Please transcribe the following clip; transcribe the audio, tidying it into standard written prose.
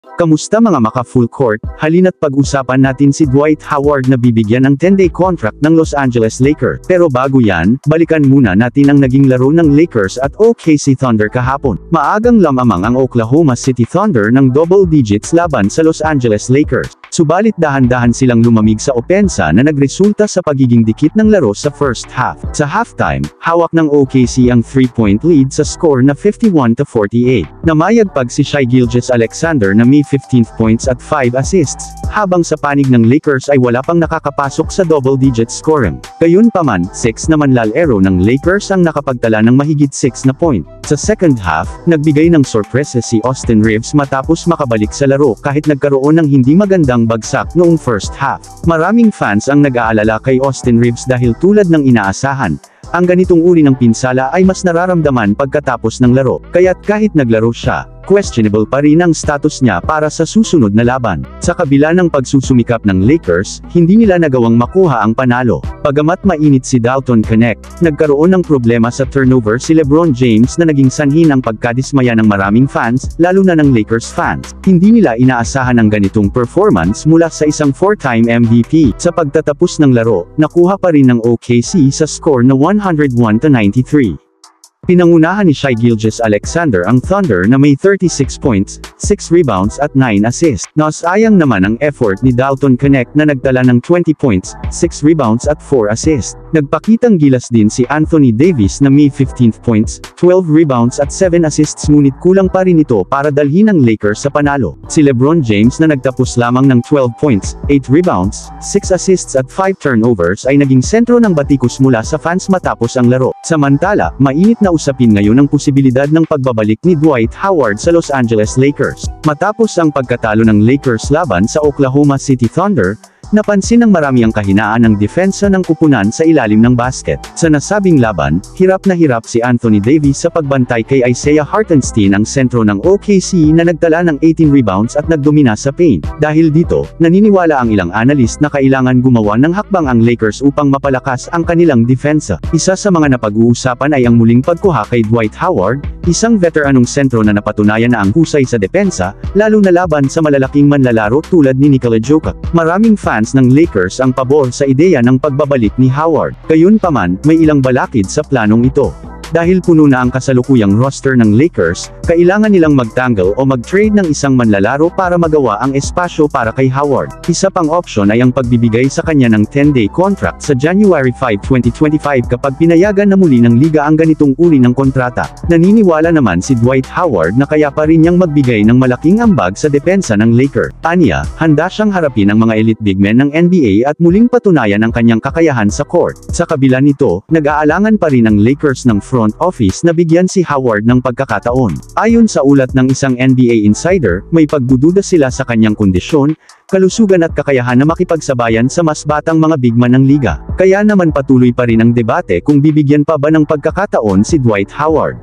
Kamusta mga maka-full court? Halina't pag-usapan natin si Dwight Howard na bibigyan ng 10-day contract ng Los Angeles Lakers. Pero bago yan, balikan muna natin ang naging laro ng Lakers at OKC Thunder kahapon. Maagang lamamang ang Oklahoma City Thunder ng double digits laban sa Los Angeles Lakers. Subalit dahan-dahan silang lumamig sa opensa na nagresulta sa pagiging dikit ng laro sa first half. Sa halftime, hawak ng OKC ang 3-point lead sa score na 51-48. Namayagpag si Shai Gilgeous-Alexander na may 15 points at 5 assists, habang sa panig ng Lakers ay wala pang nakakapasok sa double-digit scoring. Gayunpaman, 6 na manlalaro ng Lakers ang nakapagtala ng mahigit 6 na point. Sa second half, nagbigay ng sorpresa si Austin Reeves matapos makabalik sa laro kahit nagkaroon ng hindi magandang bagsak noong first half. Maraming fans ang nag-aalala kay Austin Reeves dahil tulad ng inaasahan, ang ganitong uri ng pinsala ay mas nararamdaman pagkatapos ng laro, kaya't kahit naglaro siya, questionable pa rin ang status niya para sa susunod na laban. Sa kabila ng pagsusumikap ng Lakers, hindi nila nagawang makuha ang panalo. Bagamat mainit si Dalton Knecht, nagkaroon ng problema sa turnover si LeBron James na naging sanhi ng pagkadismaya ng maraming fans, lalo na ng Lakers fans. Hindi nila inaasahan ang ganitong performance mula sa isang 4-time MVP. Sa pagtatapos ng laro, nakuha pa rin ng OKC sa score na 101-93. Pinangunahan ni Shai Gilgeous-Alexander ang Thunder na may 36 points, 6 rebounds at 9 assists. Nasayang naman ang effort ni Dalton Knecht na nagtala ng 20 points, 6 rebounds at 4 assists. Nagpakitang gilas din si Anthony Davis na may 15 points, 12 rebounds at 7 assists ngunit kulang pa rin ito para dalhin ang Lakers sa panalo. Si LeBron James na nagtapos lamang ng 12 points, 8 rebounds, 6 assists at 5 turnovers ay naging sentro ng batikos mula sa fans matapos ang laro. Samantala, mainit na usapin ngayon ang posibilidad ng pagbabalik ni Dwight Howard sa Los Angeles Lakers. Matapos ang pagkatalo ng Lakers laban sa Oklahoma City Thunder, napansin ng marami ang kahinaan ng depensa ng kupunan sa ilalim ng basket. Sa nasabing laban, hirap na hirap si Anthony Davis sa pagbantay kay Isaiah Hartenstein ang sentro ng OKC na nagtala ng 18 rebounds at nagdomina sa paint. Dahil dito, naniniwala ang ilang analyst na kailangan gumawa ng hakbang ang Lakers upang mapalakas ang kanilang depensa. Isa sa mga napag-uusapan ay ang muling pagkuha kay Dwight Howard, isang veteranong sentro na napatunayan na ang husay sa depensa, lalo na laban sa malalaking manlalaro tulad ni Nikola Jokic. Maraming fans ng Lakers ang pabor sa ideya ng pagbabalik ni Howard. Gayunpaman, may ilang balakid sa planong ito. Dahil puno na ang kasalukuyang roster ng Lakers, kailangan nilang magtanggal o mag-trade ng isang manlalaro para magawa ang espasyo para kay Howard. Isa pang opsyon ay ang pagbibigay sa kanya ng 10-day contract sa January 5, 2025 kapag pinayagan na muli ng liga ang ganitong uri ng kontrata. Naniniwala naman si Dwight Howard na kaya pa rin niyang magbigay ng malaking ambag sa depensa ng Lakers. Aniya, handa siyang harapin ang mga elite big men ng NBA at muling patunayan ang kanyang kakayahan sa court. Sa kabila nito, nag-aalangan pa rin ang Lakers ng front office na bigyan si Howard ng pagkakataon. Ayon sa ulat ng isang NBA insider, may pagdududa sila sa kanyang kondisyon, kalusugan at kakayahan na makipagsabayan sa mas batang mga bigman ng liga. Kaya naman patuloy pa rin ang debate kung bibigyan pa ba ng pagkakataon si Dwight Howard.